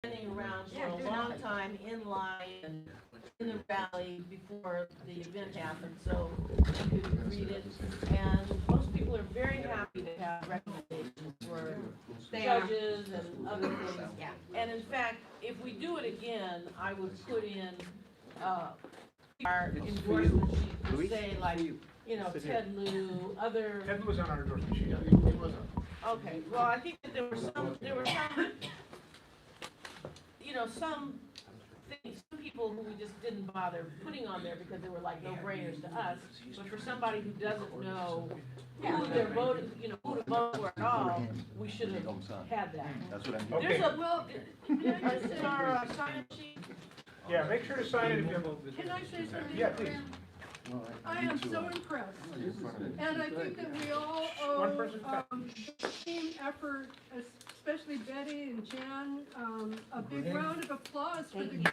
standing around for a long time in line in the rally before the event happened, so you could read it. And most people are very happy to have recommendations for judges and other things. Yeah. And in fact, if we do it again, I would put in our endorsement sheet to say, like, you know, Ted Lieu, other. Ted was on our endorsement sheet. Okay, well, I think that there were some, you know, some things, some people who we just didn't bother putting on there because they were like no-brainers to us. But for somebody who doesn't know who they're voting, you know, who to vote for at all, we should have had that. That's what I'm. Okay. There's a, well, is our sign sheet? Yeah, make sure to sign it if you have. Can I say something? Yeah, please. I am so impressed, and I think that we all One person. owe team effort, especially Betty and Jan, a big round of applause for the.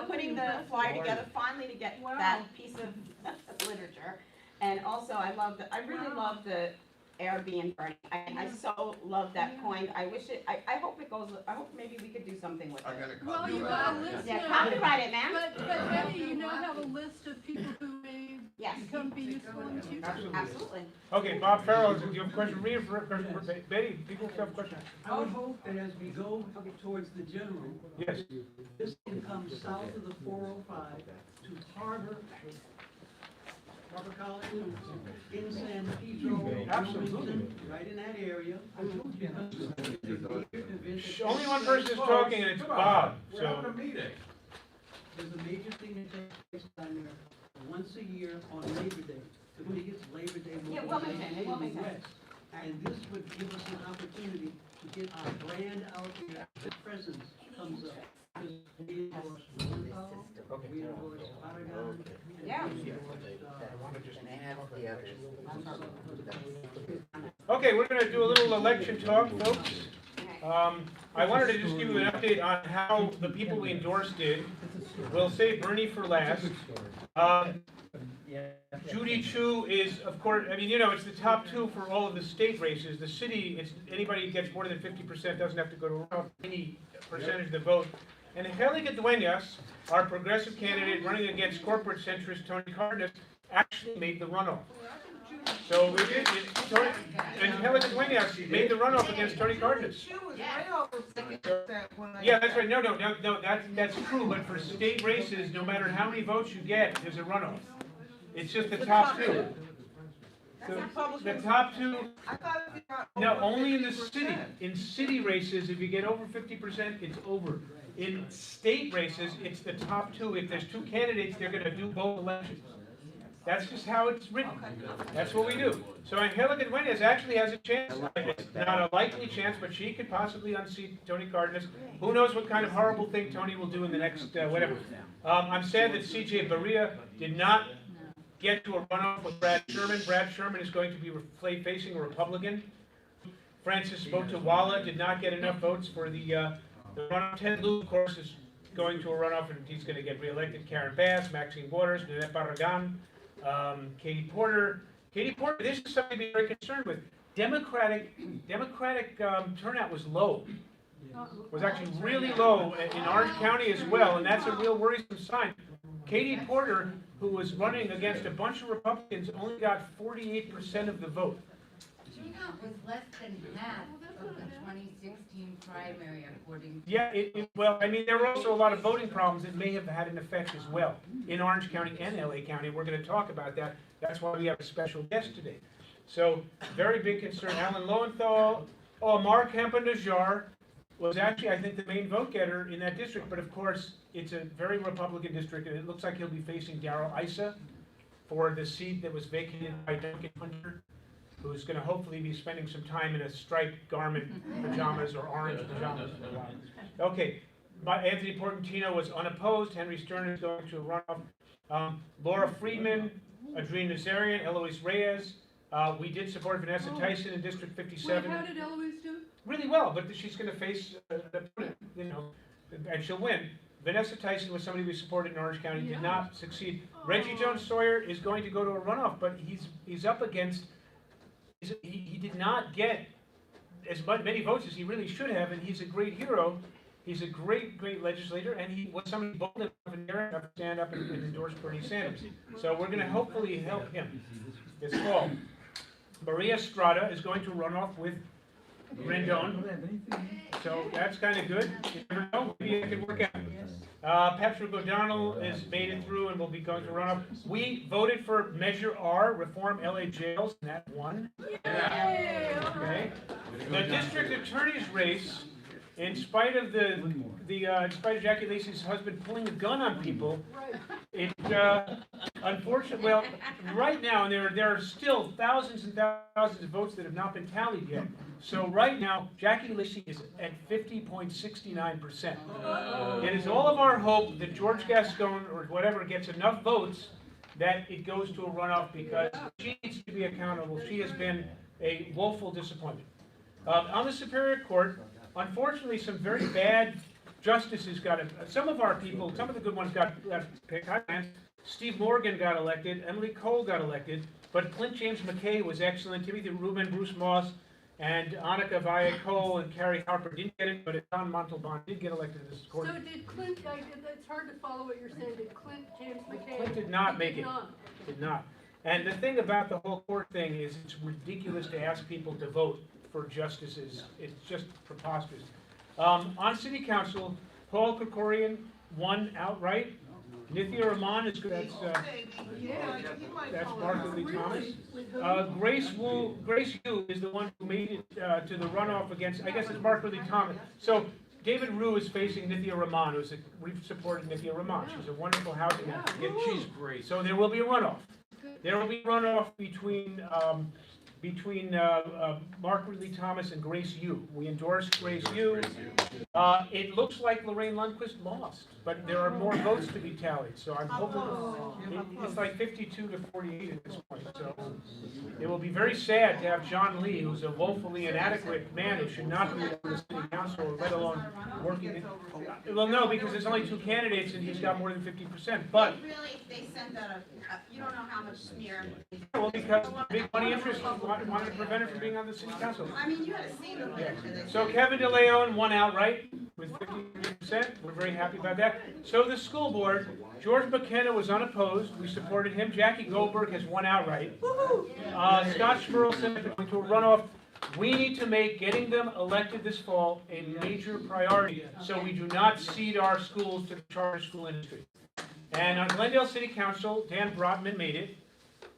Putting the flyer together, finally to get that piece of literature. And also, I really love the Airbnb burning. I so love that point. I wish it, I hope it goes, I hope maybe we could do something with it. Well, you got a list Yeah, now. copyright it, man. But Betty, you now have a list of people who may Yes. become be useful in the future. Absolutely. Absolutely. Okay, Bob Farrell, do you have a question? Read it for Betty, people have questions. I would hope that as we go towards the general, Yes. this can come south of the 405 to Harbor College, in San Pedro, Absolutely. Wilmington, right in that area. Only one person is talking and it's Bob, so. There's a major thing that takes place down there once a year on Labor Day, the biggest Labor Day Yeah, mobilization Wilmington, in the Wilmington. West. And this would give us an opportunity to get our brand out there, the presence comes up. Because we endorse Rosenthal, we endorse Aragon, Yeah. and we endorse, Okay, we're gonna do a little election talk, folks. I wanted to just give you an update on how the people we endorsed did. We'll save Bernie for last. Judy Chu is, of course, I mean, you know, it's the top two for all of the state races. The city, it's anybody who gets more than 50% doesn't have to go to any percentage of the vote. And Angelica Duenas, our progressive candidate running against corporate centrist Tony Cardenas, actually made the runoff. So it is, Angelica Duenas made the runoff against Tony Cardenas. Yeah, that's right. No, that's true. But for state races, no matter how many votes you get, there's a runoff. It's just the top two. The top two. No, only in the city. In city races, if you get over 50%, it's over. In state races, it's the top two. If there's two candidates, they're going to do both elections. That's just how it's written. That's what we do. So Angelica Duenas actually has a chance. It's not a likely chance, but she could possibly unseat Tony Cardenas. Who knows what kind of horrible thing Tony will do in the next whatever. I'm sad that C.J. Barea did not get to a runoff with Brad Sherman. Brad Sherman is going to be facing a Republican. Francis Botawala did not get enough votes for the runoff. Ted Lieu, of course, is going to a runoff, and he's going to get reelected. Karen Bass, Maxine Waters, Nanette Barragan, Katie Porter. Katie Porter, this is something to be very concerned with. Democratic turnout was low. Was actually really low in Orange County as well, and that's a real worrisome sign. Katie Porter, who was running against a bunch of Republicans, only got 48% of the vote. Turnout was less than half of the 2016 primary, according to... Yeah, well, I mean, there were also a lot of voting problems that may have had an effect as well in Orange County and LA County. We're going to talk about that. That's why we have a special guest today. So, very big concern. Alan Lowenthal, Mark Hampa-Najjar was actually, I think, the main vote getter in that district. But of course, it's a very Republican district, and it looks like he'll be facing Darrell Issa for the seat that was vacated by Duncan Hunter, who's going to hopefully be spending some time in a striped garment pajamas or orange pajamas for a while. Okay, Anthony Portantino was unopposed. Henry Stern is going to a runoff. Laura Friedman, Adrienne Nazarian, Eloise Reyes. We did support Vanessa Tyson in District 57. Wait, how did Eloise do? Really well, but she's going to face an opponent, you know, and she'll win. Vanessa Tyson was somebody we supported in Orange County, did not succeed. Reggie Jones Sawyer is going to go to a runoff, but he's up against, he did not get as many votes as he really should have, and he's a great hero. He's a great legislator, and he was somebody bold enough and daring enough to stand up and endorse Bernie Sanders. So we're going to hopefully help him this fall. Maria Estrada is going to run off with Rendon, so that's kind of good. You never know, maybe it could work out. Patrick O'Donnell has made it through and will be going to run off. We voted for Measure R, Reform LA Jails, and that won. Okay. The district attorney's race, in spite of in spite of Jackie Lacey's husband pulling a gun on people, it unfortunately, well, right now, and there are still thousands and thousands of votes that have not been tallied yet. So right now, Jackie Lacey is at 50.69%. It is all of our hope that George Gascon or whatever gets enough votes that it goes to a runoff, because she needs to be accountable. She has been a woeful disappointment. On the Superior Court, unfortunately, some very bad justices got it. Some of our people, some of the good ones got picked. Steve Morgan got elected. Emily Cole got elected. But Clint James McKay was excellent. Timothy Rubin, Bruce Moss, and Annika Vaya Cole and Carrie Harper didn't get it, but Don Montalban did get elected to this court. So did Clint, it's hard to follow what you're saying, did Clint James McKay? Clint did not make it. Did not. And the thing about the whole court thing is it's ridiculous to ask people to vote for justices. It's just preposterous. On city council, Paul Krikorian won outright. Nithya Rahman is good. That's Martha Lee Thomas. Grace Yu is the one who made it to the runoff against, I guess it's Martha Lee Thomas. So David Rue is facing Nithya Rahman, we've supported Nithya Rahman. She's a wonderful housing advocate. She's great. So there will be a runoff. There will be a runoff between Mark Ridley Thomas and Grace Yu. We endorsed Grace Yu. It looks like Lorraine Lundquist lost, but there are more votes to be tallied. So I'm hoping it's like 52 to 48 at this point. So it will be very sad to have John Lee, who's a woefully inadequate man who should not be on the city council, let alone working in. Well, no, because there's only 2 candidates and he's got more than 50%. But Really, if they sent out you don't know how much smear. well, because big money interests wanted to prevent it from being on the city council. I mean, you gotta see the literature. They So Kevin DeLeon won outright with 53%. We're very happy about that. So the school board, George McKenna was unopposed. We supported him. Jackie Goldberg has won outright. Scott Spurlson is going to a runoff. We need to make getting them elected this fall a major priority so we do not cede our schools to the charter school industry. And on Glendale City Council, Dan Brotman made it.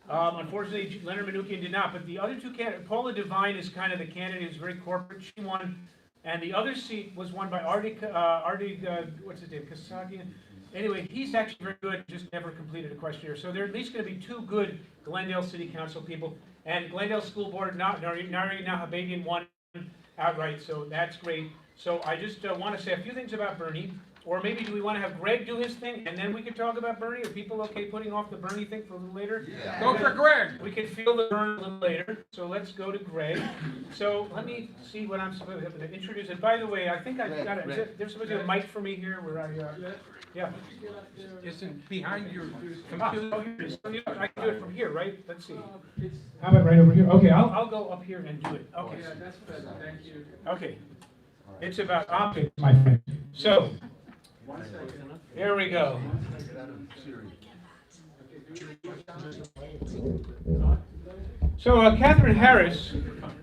Unfortunately, Leonard Manukian did not, but the other 2 candidates, Paula Devine is kind of the candidate who's very corporate. She won, and the other seat was won by Artie what's his name, Kasagian. Anyway, he's actually very good, just never completed a questionnaire. So there are at least going to be 2 good Glendale City Council people. And Glendale School Board, Nari Nahabadian won outright, so that's great. So I just want to say a few things about Bernie. Or maybe do we want to have Greg do his thing and then we can talk about Bernie? Are people okay putting off the Bernie thing for a little later? Yeah. Go for Greg! We can feel the burn a little later, so let's go to Greg. So let me see what I'm supposed to introduce. And by the way, I think I've got it. There's supposed to be a mic for me here where I, yeah. Isn't behind your Oh, computer? here it is. I can do it from here, right? Let's see. How about right over here? Okay, I'll go up here and do it. Okay. Yeah, that's better, thank you. Okay. It's about optics, my friend. So, here we go. So Catherine Harris,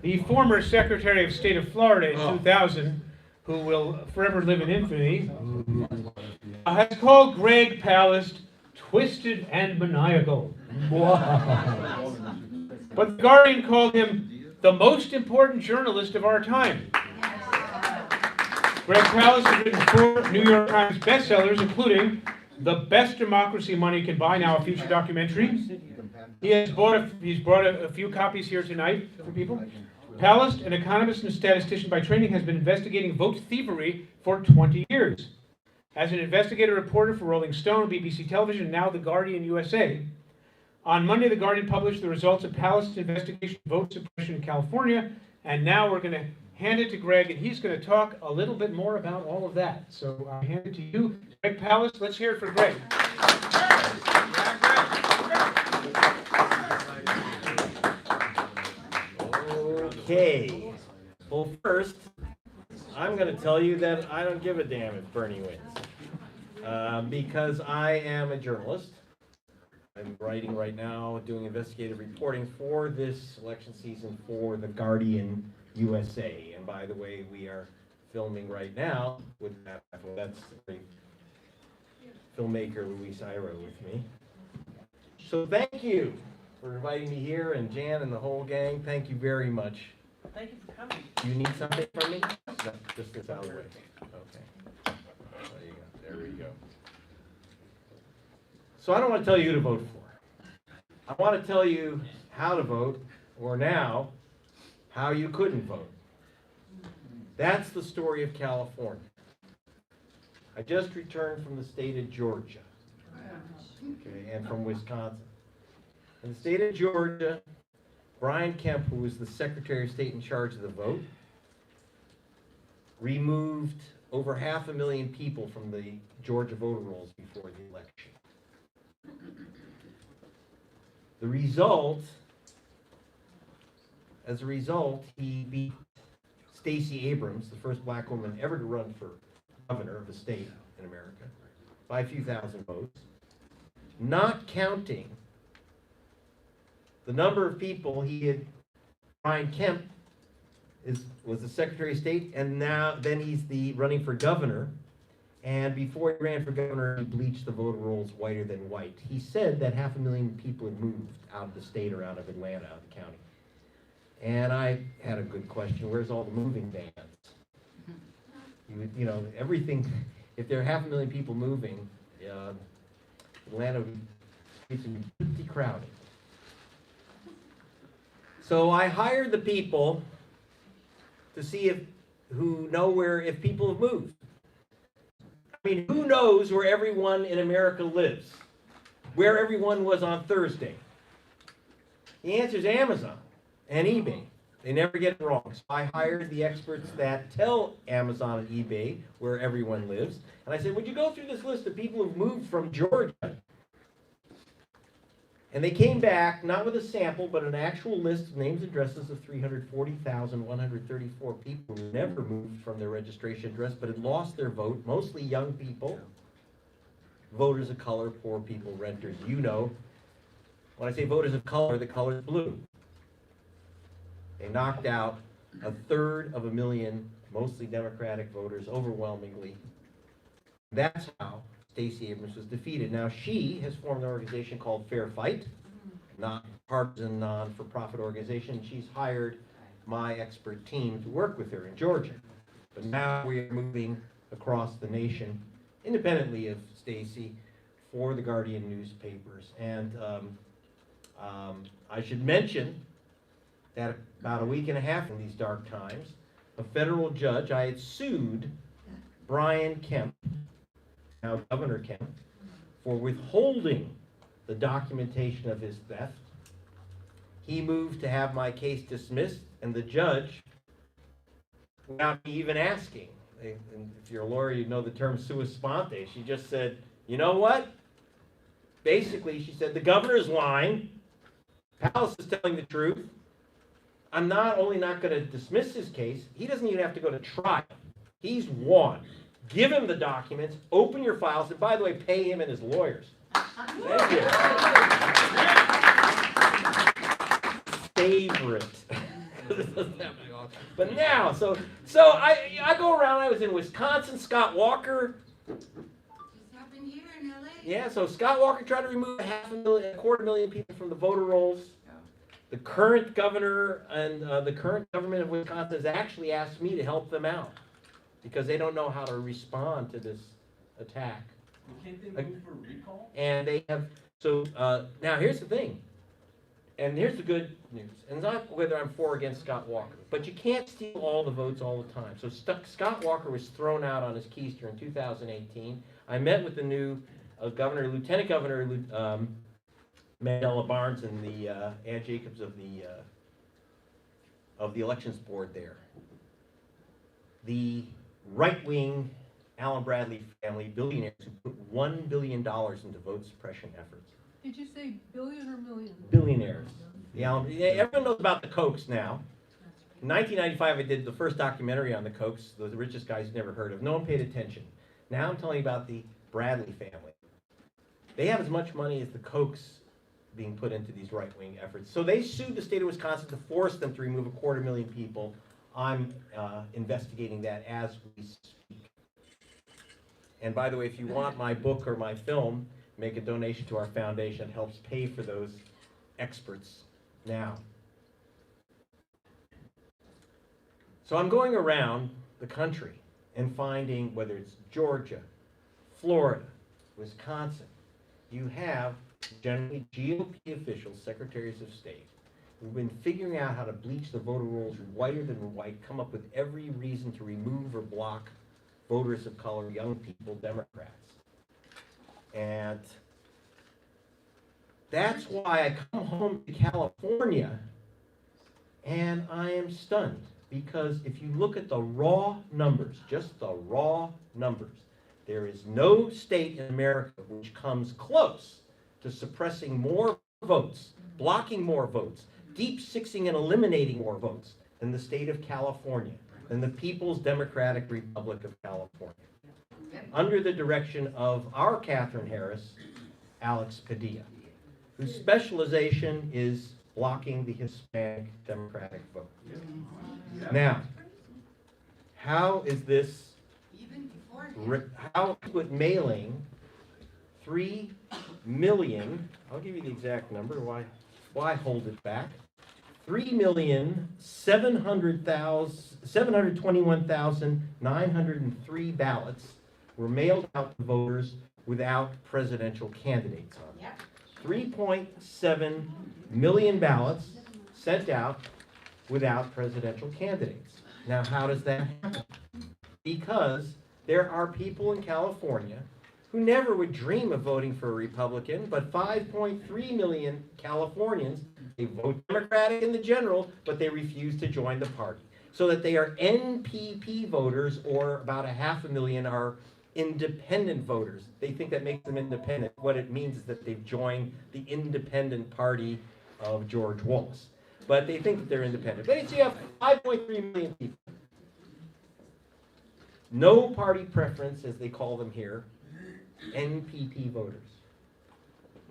the former Secretary of State of Florida in 2000, who will forever live in infamy, has called Greg Palast twisted and maniacal. But The Guardian called him the most important journalist of our time. Greg Palast has written 4 New York Times bestsellers, including The Best Democracy Money Can Buy, now a feature documentary. He's brought a few copies here tonight for people. Palast, an economist and statistician by training, has been investigating vote thievery for 20 years. As an investigative reporter for Rolling Stone, BBC Television, and now The Guardian USA. On Monday, The Guardian published the results of Palast's investigation of vote suppression in California, and now we're going to hand it to Greg, and he's going to talk a little bit more about all of that. So I hand it to you, Greg Palast. Let's hear it for Greg. Okay. Well, first, I'm going to tell you that I don't give a damn if Bernie wins. Because I am a journalist. I'm writing right now, doing investigative reporting for this election season for The Guardian USA. And by the way, we are filming right now with that's the filmmaker Luis Iro with me. So thank you for inviting me here, and Jan and the whole gang, thank you very much. Thank you for coming. Do you need something from me? No, just this out of the way. Okay. There you go. There we go. So I don't want to tell you who to vote for. I want to tell you how to vote, or now, how you couldn't vote. That's the story of California. I just returned from the state of Georgia, okay, and from Wisconsin. In the state of Georgia, Brian Kemp, who was the Secretary of State in charge of the vote, removed over 500,000 people from the Georgia voter rolls before the election. The result, as a result, he beat Stacey Abrams, the first black woman ever to run for governor of a state in America, by a few thousand votes, not counting the number of people he had. Brian Kemp was the Secretary of State, and then he's running for governor. And before he ran for governor, he bleached the voter rolls whiter than white. He said that 500,000 people had moved out of the state or out of Atlanta, out of the county. And I had a good question: where's all the moving bans? You know, everything. If there are 500,000 people moving, Atlanta would be pretty crowded. So I hired the people to see if people have moved. I mean, who knows where everyone in America lives? Where everyone was on Thursday? The answer is Amazon and eBay. They never get it wrong. So I hired the experts that tell Amazon and eBay where everyone lives. And I said, would you go through this list of people who've moved from Georgia? And they came back, not with a sample, but an actual list of names and addresses of 340,134 people who never moved from their registration address, but had lost their vote, mostly young people, voters of color, poor people, renters. You know, when I say voters of color, the color is blue. They knocked out 1/3 mostly Democratic voters, overwhelmingly. That's how Stacey Abrams was defeated. Now, she has formed an organization called Fair Fight, not partisan, non-for-profit organization. She's hired my expert team to work with her in Georgia. But now we are moving across the nation, independently of Stacey, for the Guardian newspapers. And I should mention that about a week and a half in these dark times, a federal judge, I had sued Brian Kemp, now Governor Kemp, for withholding the documentation of his theft. He moved to have my case dismissed, and the judge, without me even asking, and if you're a lawyer, you know the term sua sponte, she just said, you know what? Basically, she said, the governor's lying, Palast is telling the truth. I'm not only not going to dismiss his case, he doesn't even have to go to trial. He's won. Give him the documents, open your files, and by the way, pay him and his lawyers. Thank you. Favorite. But now, so I go around, I was in Wisconsin, Scott Walker. Just happened here in LA. Yeah, so Scott Walker tried to remove 250,000 people from the voter rolls. The current governor and the current government of Wisconsin has actually asked me to help them out because they don't know how to respond to this attack. Can't they move for recall? And they have, so now here's the thing, and here's the good news, and it's not whether I'm for or against Scott Walker, but you can't steal all the votes all the time. So Scott Walker was thrown out on his keister in 2018. I met with the new Lieutenant Governor Mandela Barnes and the Ann Jacobs of the elections board there. the right-wing Allen Bradley family billionaires who put $1 billion into vote suppression efforts. Did you say billion or million? Billionaires. Everyone knows about the Kochs now. In 1995, I did the first documentary on the Kochs, the richest guys never heard of. No one paid attention. Now I'm telling you about the Bradley family. They have as much money as the Kochs being put into these right-wing efforts. So they sued the state of Wisconsin to force them to remove 250,000 people. I'm investigating that as we speak. And by the way, if you want my book or my film, make a donation to our foundation. It helps pay for those experts now. So I'm going around the country and finding, whether it's Georgia, Florida, Wisconsin, you have generally GOP officials, secretaries of state, who've been figuring out how to bleach the voter rolls whiter than white, come up with every reason to remove or block voters of color, young people, Democrats. And that's why I come home to California and I am stunned. Because if you look at the raw numbers, just the raw numbers, there is no state in America which comes close to suppressing more votes, blocking more votes, deep sixing and eliminating more votes than the state of California, than the People's Democratic Republic of California, under the direction of our Catherine Harris, Alex Padilla, whose specialization is blocking the Hispanic Democratic vote. Now, how is this, how with mailing 3 million, I'll give you the exact number, why hold it back? 3,721,903 ballots were mailed out to voters without presidential candidates on them. 3.7 million ballots sent out without presidential candidates. Now, how does that happen? Because there are people in California who never would dream of voting for a Republican, but 5.3 million Californians, they vote Democratic in the general, but they refuse to join the party. So that they are NPP voters, or about 500,000 are independent voters. They think that makes them independent. What it means is that they've joined the independent party of George Wallace. But they think that they're independent. But you have 5.3 million people. No party preference, as they call them here, NPP voters.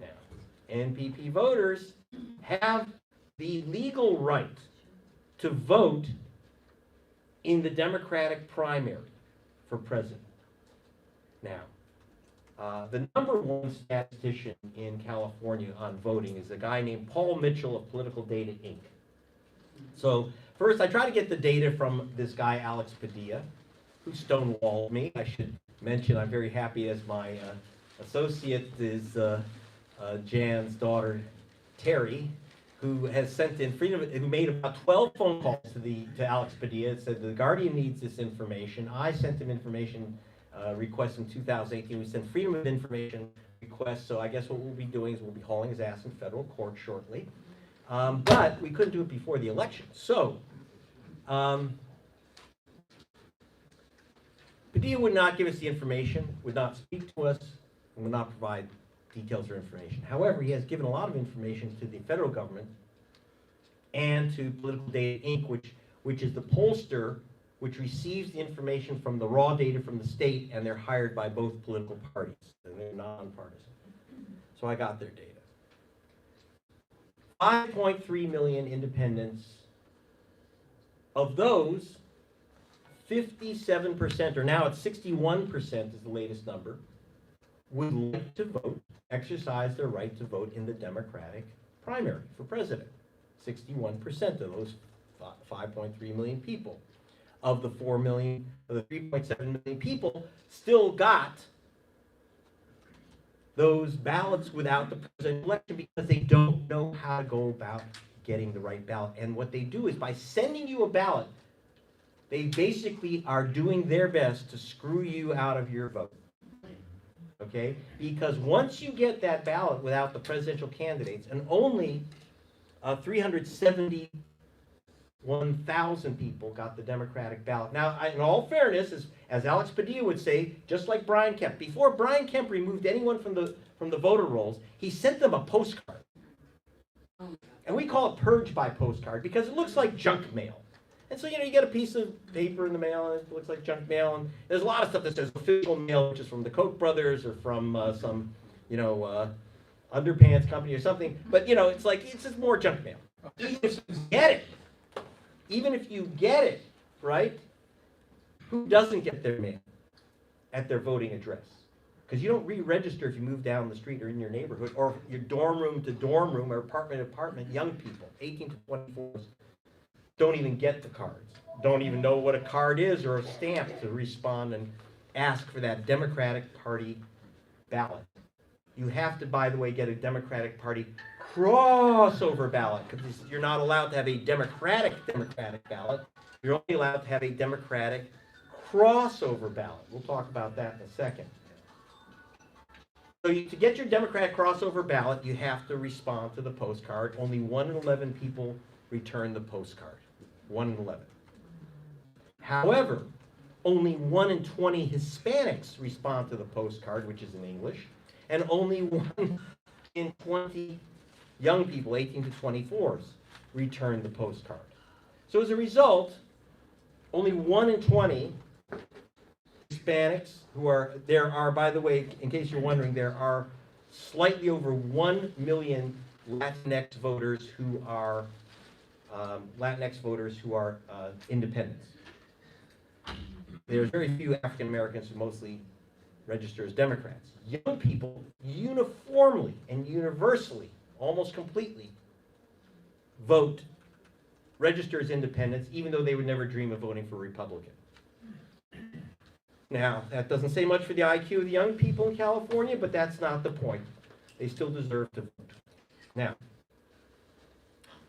Now, NPP voters have the legal right to vote in the Democratic primary for president. Now, the #1 statistician in California on voting is a guy named Paul Mitchell of Political Data, Inc. So first, I try to get the data from this guy, Alex Padilla, who stonewalled me. I should mention I'm very happy as my associate is Jan's daughter, Terry, who has sent in who made about 12 phone calls to Alex Padilla and said the Guardian needs this information. I sent him information requests in 2018. We sent Freedom of Information requests, so I guess what we'll be doing is we'll be hauling his ass in federal court shortly. But we couldn't do it before the election. So, Padilla would not give us the information, would not speak to us, and would not provide details or information. However, he has given a lot of information to the federal government and to Political Data, Inc., which is the pollster which receives the information from the raw data from the state, and they're hired by both political parties, and they're nonpartisan. So I got their data. 5.3 million independents. Of those, 57%, or now it's 61% is the latest number, would like to vote, exercise their right to vote in the Democratic primary for president. 61% of those 5.3 million people. Of the 4 million, of the 3.7 million people, still got those ballots without the presidential election because they don't know how to go about getting the right ballot. And what they do is by sending you a ballot, they basically are doing their best to screw you out of your vote. Okay? Because once you get that ballot without the presidential candidates, and only 370 1,000 people got the Democratic ballot. Now, in all fairness, as Alex Padilla would say, just like Brian Kemp, before Brian Kemp removed anyone from the voter rolls, he sent them a postcard. And we call it purge by postcard because it looks like junk mail. And so, you get a piece of paper in the mail and it looks like junk mail, and there's a lot of stuff that says official mail, which is from the Koch brothers or from some, underpants company or something. But, it's just more junk mail. Even if you get it, right? Who doesn't get their mail at their voting address? Because you don't re-register if you move down the street or in your neighborhood, or your dorm room to dorm room or apartment to apartment. Young people, 18 to 24, don't even get the cards. Don't even know what a card is or a stamp to respond and ask for that Democratic Party ballot. You have to, by the way, get a Democratic Party crossover ballot, because you're not allowed to have a Democratic ballot. You're only allowed to have a Democratic crossover ballot. We'll talk about that in a second. So to get your Democratic crossover ballot, you have to respond to the postcard. Only 1 in 11 people return the postcard. 1 in 11. However, only 1 in 20 Hispanics respond to the postcard, which is in English, and only 1 in 20 young people, 18 to 24s, return the postcard. So as a result, only 1 in 20 Hispanics there are, by the way, in case you're wondering, there are slightly over 1 million Latinx voters who are independents. There's very few African Americans who mostly register as Democrats. Young people uniformly and universally, almost completely, register as independents, even though they would never dream of voting for a Republican. Now, that doesn't say much for the IQ of the young people in California, but that's not the point. They still deserve to vote. Now,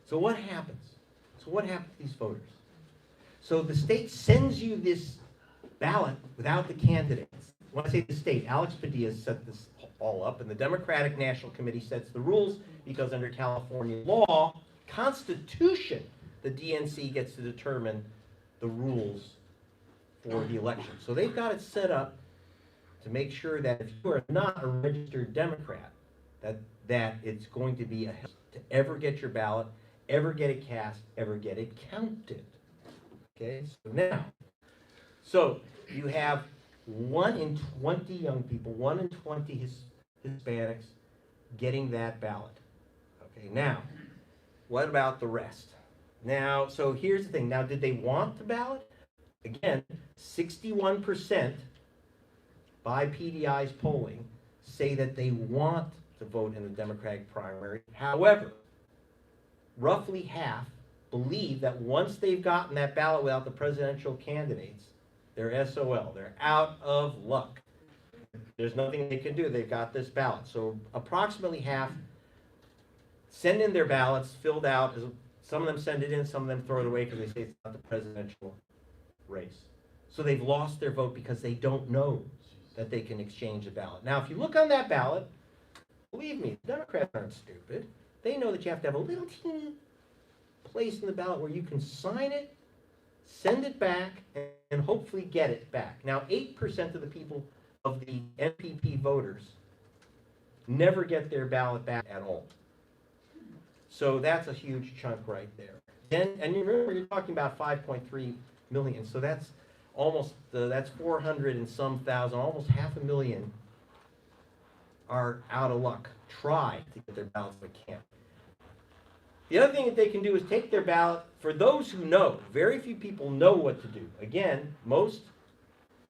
so what happens? So what happens to these voters? So the state sends you this ballot without the candidates. When I say the state, Alex Padilla set this all up, and the Democratic National Committee sets the rules because under California law, Constitution, the DNC gets to determine the rules for the election. So they've got it set up to make sure that if you are not a registered Democrat, that it's going to be a help to ever get your ballot, ever get it cast, ever get it counted. Okay, so you have 1 in 20 young people, 1 in 20 Hispanics getting that ballot. Okay, now, what about the rest? Now, so here's the thing. Now, did they want the ballot? Again, 61% by PDI's polling say that they want to vote in the Democratic primary. However, roughly half believe that once they've gotten that ballot without the presidential candidates, they're SOL. They're out of luck. There's nothing they can do. They've got this ballot. So approximately half send in their ballots filled out. Some of them send it in, some of them throw it away because they say it's not the presidential race. So they've lost their vote because they don't know that they can exchange a ballot. Now, if you look on that ballot, believe me, the Democrats aren't stupid. They know that you have to have a little teeny place in the ballot where you can sign it, send it back, and hopefully get it back. Now, 8% of the people of the MPP voters never get their ballot back at all. So that's a huge chunk right there. And you remember, you're talking about 5.3 million. So that's almost, that's 400 and some thousand, almost 500,000 are out of luck. Try to get their ballots, but can't. The other thing that they can do is take their ballot. For those who know, very few people know what to do. Again, most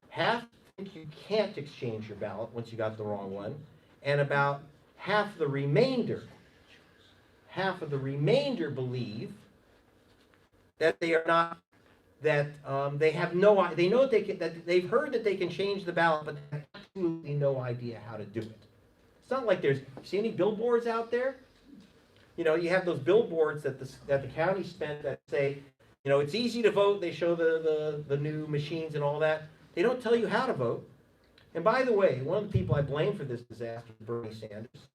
half think you can't exchange your ballot once you got the wrong one, and about half of the remainder believe that they are not, that they have no, they know that they've heard that they can change the ballot, but they have absolutely no idea how to do it. It's not like there's, see any billboards out there? You know, you have those billboards that the county spent that say, you know, it's easy to vote. They show the new machines and all that. They don't tell you how to vote. And by the way, one of the people I blame for this disaster is Bernie Sanders.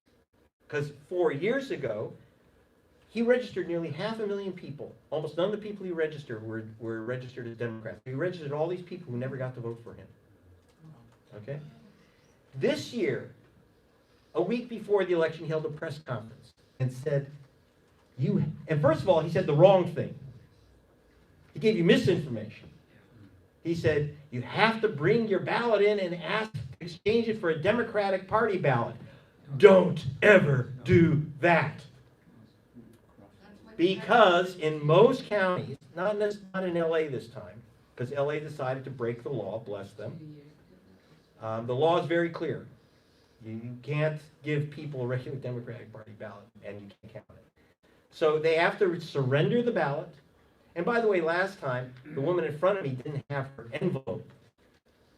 Because 4 years ago, he registered nearly 500,000 people. Almost none of the people he registered were registered as Democrats. He registered all these people who never got to vote for him. Okay? This year, a week before the election, he held a press conference and said, and first of all, he said the wrong thing. He gave you misinformation. He said, you have to bring your ballot in and exchange it for a Democratic Party ballot. Don't ever do that. Because in most counties, not in LA this time, because LA decided to break the law, bless them. The law is very clear. You can't give people a regular Democratic Party ballot, and you can't count it. So they have to surrender the ballot. And by the way, last time, the woman in front of me didn't have her envelope.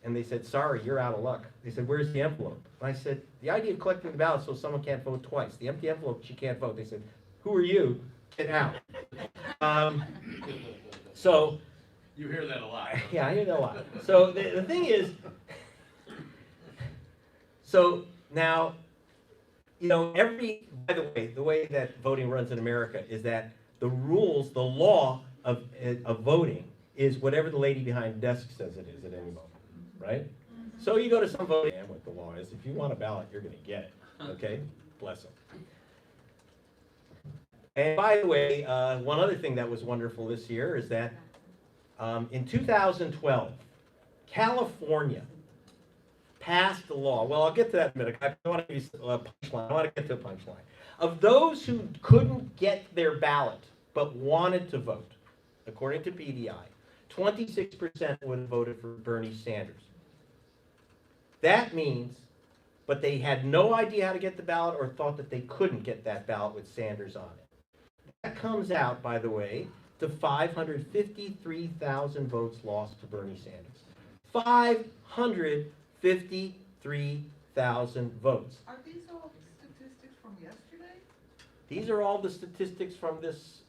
And they said, sorry, you're out of luck. They said, where's the envelope? And I said, the idea of collecting the ballot so someone can't vote twice. The empty envelope, she can't vote. They said, who are you? Get out. So. You hear that a lot. Yeah, I hear that a lot. So the thing is, so now, you know, by the way that voting runs in America is that the rules, the law of voting is whatever the lady behind the desk says it is at any moment, right? So you go to some voting, and what the law is, if you want a ballot, you're going to get it, okay? Bless them. And by the way, one other thing that was wonderful this year is that in 2012, California passed a law. Well, I'll get to that in a minute. I want to give you a punchline. I want to get to a punchline. Of those who couldn't get their ballot but wanted to vote, according to PDI, 26% would have voted for Bernie Sanders. That means, but they had no idea how to get the ballot or thought that they couldn't get that ballot with Sanders on it. That comes out, by the way, to 553,000 votes lost to Bernie Sanders. 553,000 votes. Are these all statistics from yesterday? These are all the statistics from this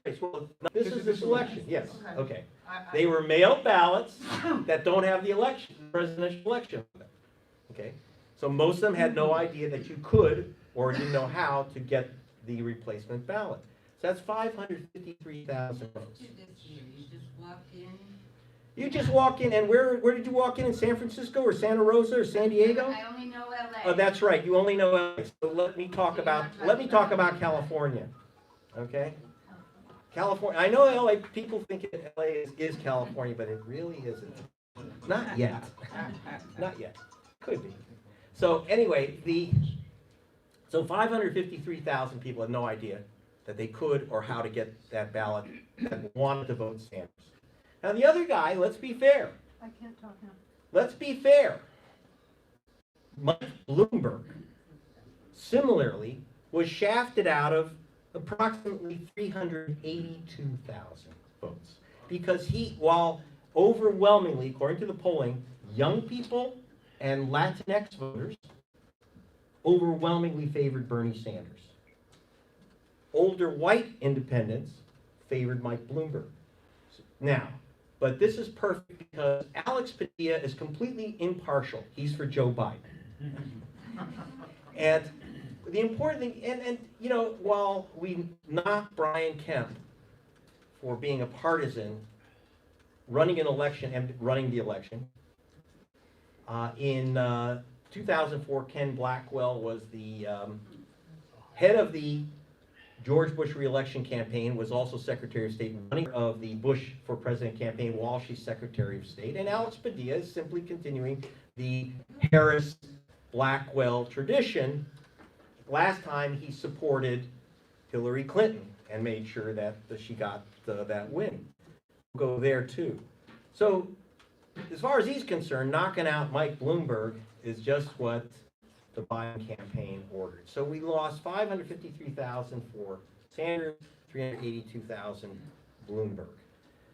race. Well, this is this election. Yes. Okay. They were mailed ballots that don't have the presidential election. Okay. So most of them had no idea that you could or didn't know how to get the replacement ballot. So that's 553,000 votes. You just walk in. You just walk in, and where did you walk in San Francisco or Santa Rosa or San Diego? I only know LA. Oh, that's right. You only know LA. So let me talk about California. Okay? California. I know LA. People think LA is California, but it really isn't. Not yet. Not yet. Could be. So anyway, so 553,000 people had no idea that they could or how to get that ballot that wanted to vote Sanders. Now the other guy, let's be fair. I can't talk now. Let's be fair. Mike Bloomberg, similarly, was shafted out of approximately 382,000 votes because while overwhelmingly, according to the polling, young people and Latinx voters overwhelmingly favored Bernie Sanders. Older white independents favored Mike Bloomberg. Now, but this is perfect because Alex Padilla is completely impartial. He's for Joe Biden. And the important thing, and you know, while we knock Brian Kemp for being a partisan, running an election and running the election, in 2004, Ken Blackwell was the head of the George Bush re-election campaign, was also Secretary of State, running of the Bush for President campaign while she's Secretary of State. And Alex Padilla is simply continuing the Harris-Blackwell tradition. Last time he supported Hillary Clinton and made sure that she got that win. We'll go there too. So as far as he's concerned, knocking out Mike Bloomberg is just what the Biden campaign ordered. So we lost 553,000 for Sanders, 382,000 Bloomberg.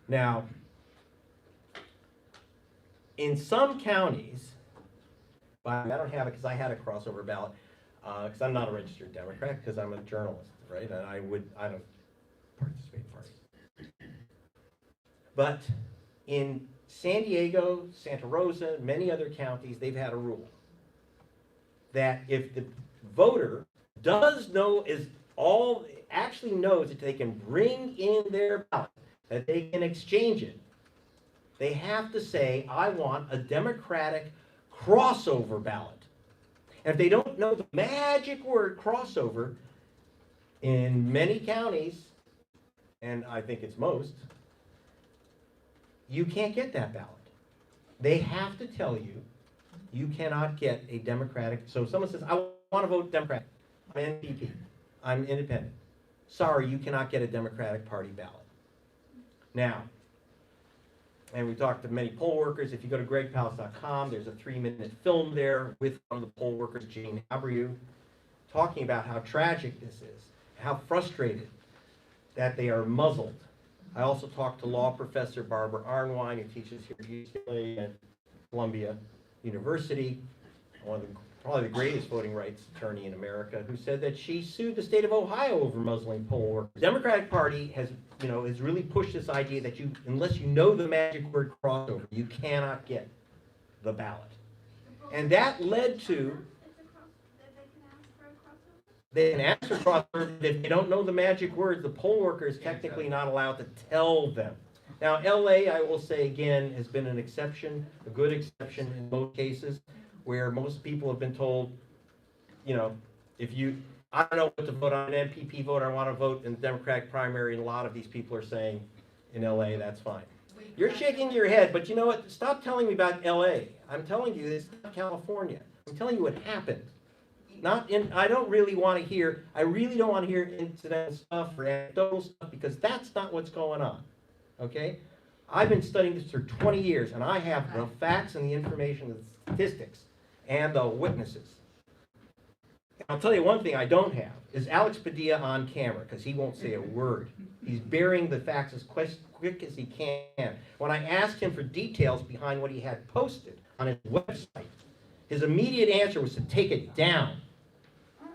Now, in some counties, I don't have it because I had a crossover ballot, because I'm not a registered Democrat, because I'm a journalist, right? And I don't participate in parties. But in San Diego, Santa Rosa, many other counties, they've had a rule that if the voter actually knows that they can bring in their ballot, that they can exchange it, they have to say, I want a Democratic crossover ballot. And if they don't know the magic word crossover, in many counties, and I think it's most, you can't get that ballot. They have to tell you, you cannot get a Democratic. So if someone says, I want to vote Democratic, I'm NPP, I'm independent. Sorry, you cannot get a Democratic Party ballot. Now, and we talked to many poll workers. If you go to gregpalast.com, there's a 3-minute film there with one of the poll workers, Jane Abreu, talking about how tragic this is, how frustrated that they are muzzled. I also talked to law professor Barbara Arnwine, who teaches here at UCLA and Columbia University, one of the, probably the greatest voting rights attorney in America, who said that she sued the state of Ohio over muzzling poll workers. The Democratic Party has really pushed this idea that unless you know the magic word crossover, you cannot get the ballot. And that led to, they can ask for crossover, but if they don't know the magic words, the poll worker is technically not allowed to tell them. Now, LA, I will say again, has been an exception, a good exception in most cases, where most people have been told, I don't know what to vote on an MPP vote, I want to vote in the Democratic primary, and a lot of these people are saying, in LA, that's fine. You're shaking your head, but you know what? Stop telling me about LA. I'm telling you, it's not California. I'm telling you what happened. I don't really want to hear, I really don't want to hear incidental stuff or anecdotal stuff, because that's not what's going on, okay? I've been studying this for 20 years, and I have the facts and the information, the statistics, and the witnesses. I'll tell you one thing I don't have, is Alex Padilla on camera, because he won't say a word. He's burying the facts as quick as he can. When I asked him for details behind what he had posted on his website, his immediate answer was to take it down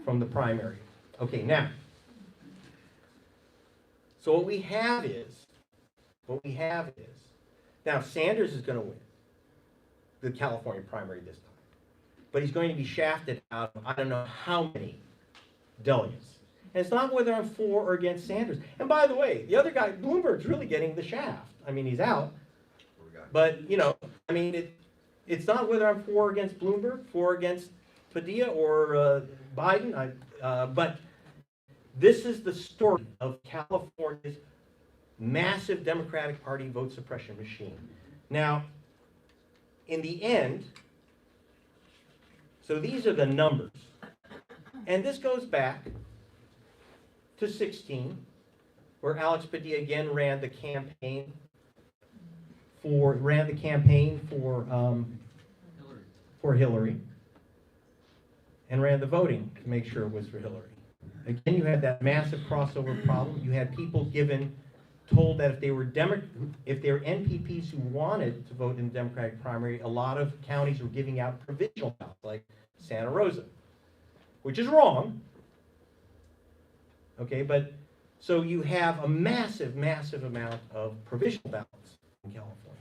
from the primary. Okay, now, so what we have is, now Sanders is going to win the California primary this time, but he's going to be shafted out of I don't know how many delegates. And it's not whether I'm for or against Sanders. And by the way, the other guy, Bloomberg's really getting the shaft. I mean, he's out, but it's not whether I'm for or against Bloomberg, for or against Padilla or Biden, but this is the story of California's massive Democratic Party vote suppression machine. Now, in the end, so these are the numbers. And this goes back to 2016, where Alex Padilla again ran the campaign for Hillary, and ran the voting to make sure it was for Hillary. Again, you had that massive crossover problem. You had people told that if they were NPPs who wanted to vote in the Democratic primary, a lot of counties were giving out provisional ballots, like Santa Rosa, which is wrong. Okay, but so you have a massive, massive amount of provisional ballots in California.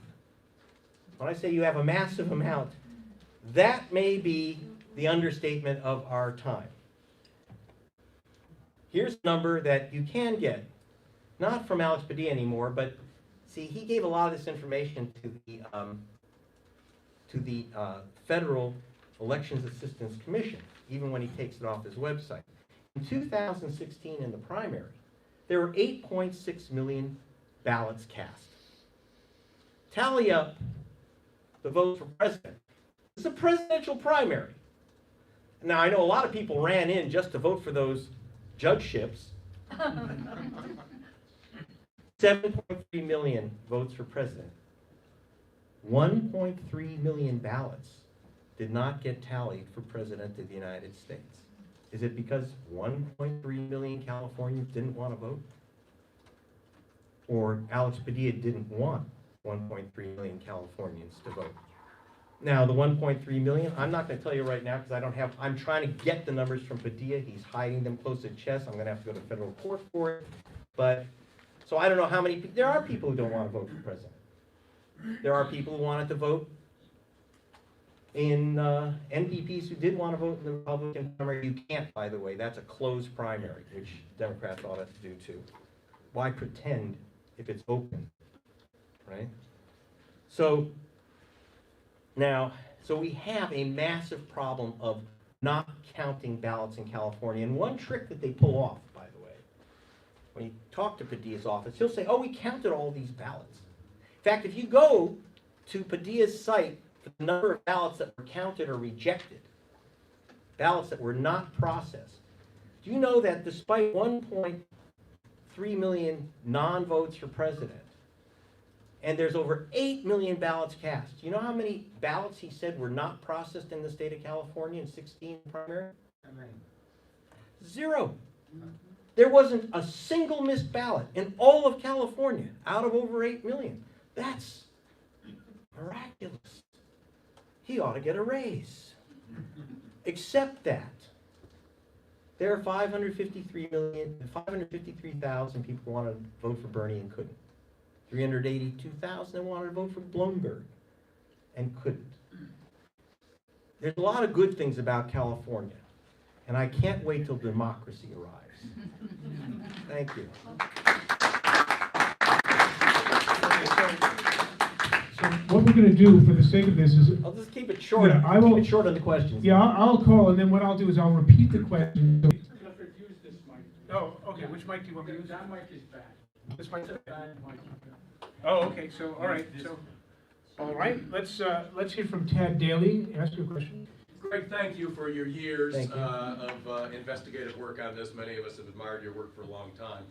When I say you have a massive amount, that may be the understatement of our time. Here's a number that you can get, not from Alex Padilla anymore, but see, he gave a lot of this information to the Federal Elections Assistance Commission, even when he takes it off his website. In 2016, in the primary, there were 8.6 million ballots cast. Tally up the votes for president. It's a presidential primary. Now, I know a lot of people ran in just to vote for those judgeships. 7.3 million votes for president. 1.3 million ballots did not get tallied for president of the United States. Is it because 1.3 million Californians didn't want to vote? Or Alex Padilla didn't want 1.3 million Californians to vote? Now, the 1.3 million, I'm not going to tell you right now because I don't have, I'm trying to get the numbers from Padilla. He's hiding them close to his chest. I'm going to have to go to federal court for it. But, so I don't know how many, there are people who don't want to vote for president. There are people who wanted to vote In NPPs who did want to vote in the Republican primary, you can't, by the way. That's a closed primary, which Democrats ought to do too. Why pretend if it's open, right? So now, so we have a massive problem of not counting ballots in California. And one trick that they pull off, by the way, when you talk to Padilla's office, he'll say, oh, we counted all these ballots. In fact, if you go to Padilla's site for the number of ballots that were counted or rejected, ballots that were not processed, do you know that despite 1.3 million non-votes for president, and there's over 8 million ballots cast, do you know how many ballots he said were not processed in the state of California in 16 primary? How many? 0. There wasn't a single missed ballot in all of California out of over 8 million. That's miraculous. He ought to get a raise. Except that there are 553,000 people who wanted to vote for Bernie and couldn't. 382,000 that wanted to vote for Bloomberg and couldn't. There's a lot of good things about California, and I can't wait till democracy arrives. Thank you. So what we're gonna do for the sake of this is, I'll just keep it short. Yeah, I will- Keep it short on the questions. yeah, I'll call, and then what I'll do is I'll repeat the question. Clifford, use this mic. Oh, okay, which mic do you want me to use? That mic is bad. This mic? Bad mic. Oh, okay, so, all right, so, all right, let's hear from Tad Daly. Ask your question. Greg, thank you for your years Thank you. of investigative work on this. Many of us have admired your work for a long time.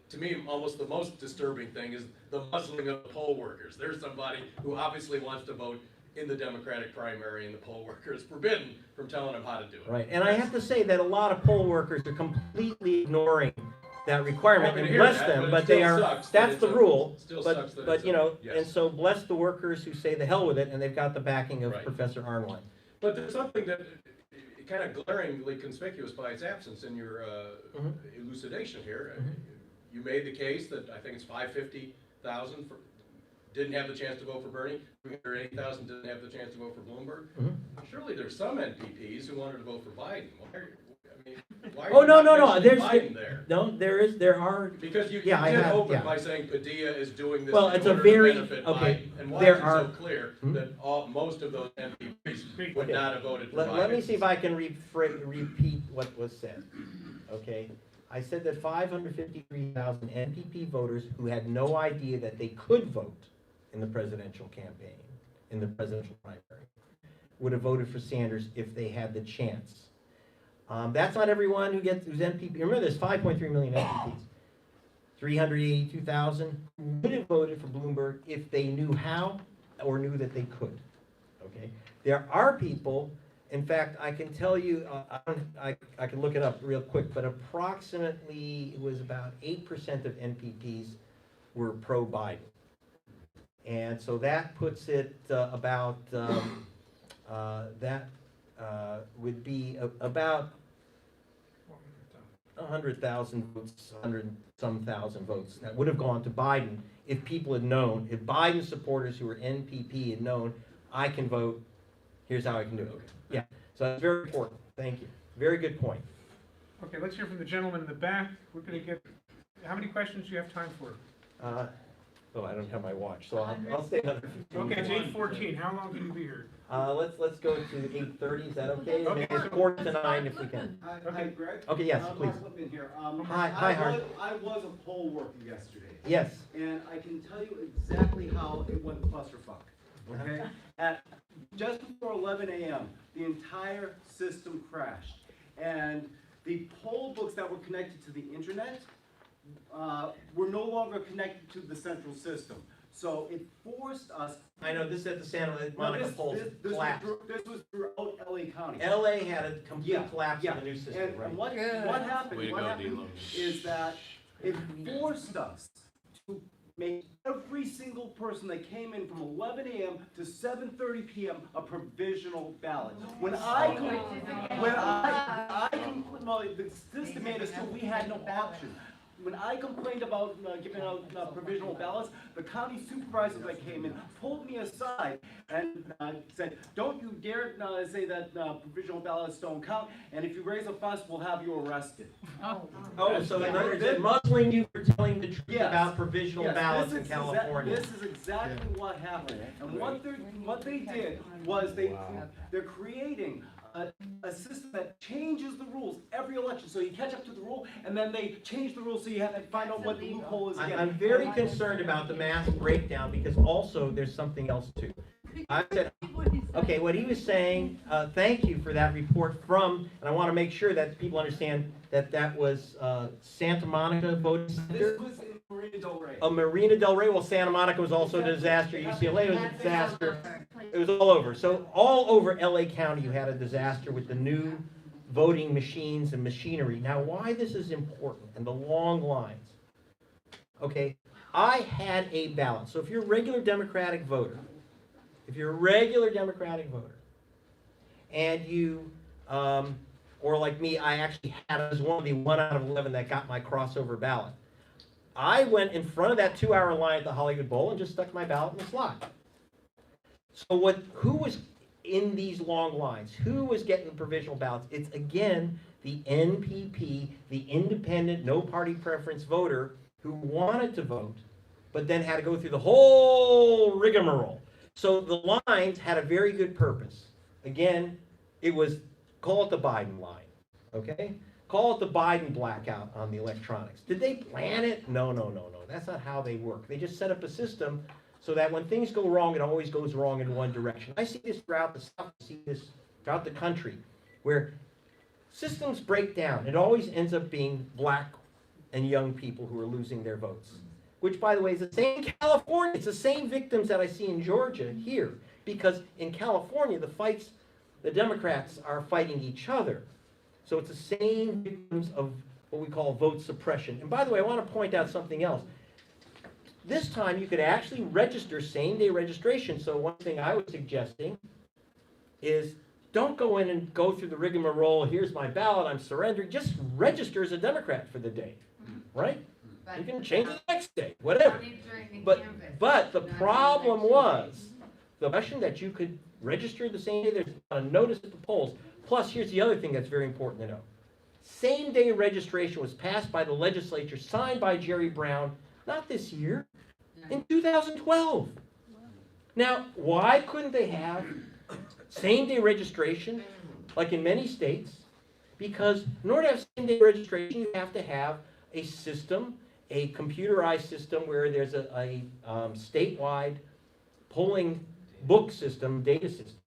To me, almost the most disturbing thing is the muzzling of the poll workers. There's somebody who obviously wants to vote in the Democratic primary, and the poll worker is forbidden from telling them how to do it. Right, and I have to say that a lot of poll workers are completely ignoring that requirement, Happy to and hear bless that, them, but it but they still are, sucks that that's it's the a- rule. still sucks that it's But, you know, yes. and so bless the workers who say the hell with it, and they've got the backing of Right. Professor Arnwine. But there's something that kind of glaringly conspicuous by its absence in your elucidation here. You made the case that I think it's 550,000 didn't have the chance to vote for Bernie, 380,000 didn't have the chance to vote for Bloomberg. Surely there's some NPPs who wanted to vote for Biden. Why are Oh, you no, not no, no, mentioning there's, Biden there? no, there are, Because you Yeah, I did have, open yeah. by saying Padilla is doing this Well, in it's a order very- to benefit okay, Biden. And why there is it are- so clear that most of those MPPs would Okay. not have voted for Biden? let me see if I can repeat what was said, okay? I said that 553,000 NPP voters who had no idea that they could vote in the presidential campaign, in the presidential primary, would have voted for Sanders if they had the chance. That's not everyone who's NPP. Remember, there's 5.3 million NPPs. 382,000 would have voted for Bloomberg if they knew how or knew that they could. Okay, there are people. In fact, I can tell you, I can look it up real quick, but approximately it was about 8% of NPPs were pro-Biden, and so that puts it about would be about 100,000 votes, 100-some thousand votes that would have gone to Biden if people had known, if Biden supporters who were NPP had known, I can vote, here's how I can do it. Yeah, so that's very important. Thank you. Very good point. Okay, let's hear from the gentleman in the back. We're gonna get, how many questions do you have time for? Oh, I don't have my watch, so I'll stay another 15 Okay, it's minutes. 8:14. How long can you be here? Let's go to 8:30. Is that okay? Okay. Maybe it's 8:45 if we can. Hi, Greg. Okay, yes, please. Mark Lippman here. Hi, Hart. I was a poll worker yesterday, Yes. and I can tell you exactly how it went clusterfuck, okay? At just before 11 a.m., the entire system crashed, and the poll books that were connected to the internet were no longer connected to the central system. So it forced us. I know this is at the Santa No, Monica polls collapsed. this was throughout LA County. LA had a complete Yeah, collapse yeah. of the new system, And right? what happened is that it forced us to make every single person that came in from 11 a.m. to 7:30 p.m. a provisional ballot. Well, the system made us so we had no option. when I complained about giving out provisional ballots, the county supervisor that came in pulled me aside and said, don't you dare say that provisional ballots don't count, and if you raise a fuss, we'll have you arrested. Oh, so in other words, they're muzzling you for telling the truth Yes. about provisional Yes, ballots this in is California. This is exactly what happened. And what they did was they're creating a system that changes the rules every election. So you catch up to the rule, and then they change the rules so you have to find out what the loophole is again. I'm very concerned about the mass breakdown because also there's something else too. I said, okay, what he was saying, thank you for that report from, and I want to make sure that people understand that that was Santa Monica voting center. This was in Marina Del Rey. Marina Del Rey, well, Santa Monica was also a disaster, UCLA was a disaster. It was all over. So all over LA County you had a disaster with the new voting machines and machinery. Now why this is important and the long lines. Okay, I had a ballot. So if you're a regular Democratic voter, and you, or like me, I actually had, I was one of the 1 out of 11 that got my crossover ballot. I went in front of that 2-hour line at the Hollywood Bowl and just stuck my ballot in the slot. So who was in these long lines? Who was getting the provisional ballots? It's again, the NPP, the independent, no party preference voter who wanted to vote, but then had to go through the whole rigmarole. So the lines had a very good purpose. Again, it was, call it the Biden line, okay? Call it the Biden blackout on the electronics. Did they plan it? No. That's not how they work. They just set up a system so that when things go wrong, it always goes wrong in one direction. I see this throughout the South, I see this throughout the country, where systems break down. It always ends up being black and young people who are losing their votes. Which, by the way, is the same in California. It's the same victims that I see in Georgia here. Because in California, the Democrats are fighting each other. So it's the same victims of what we call vote suppression. And by the way, I want to point out something else. This time, you could actually register same-day registration. So one thing I was suggesting is don't go in and go through the rigmarole, here's my ballot, I'm surrendering. Just register as a Democrat for the day, right? You can change it the next day, whatever. But the problem was the question that you could register the same day, there's a notice at the polls. Plus, here's the other thing that's very important to know. Same-day registration was passed by the legislature, signed by Jerry Brown, not this year, in 2012. Now, why couldn't they have same-day registration, like in many states? Because in order to have same-day registration, you have to have a system, a computerized system where there's a statewide polling book system, data system.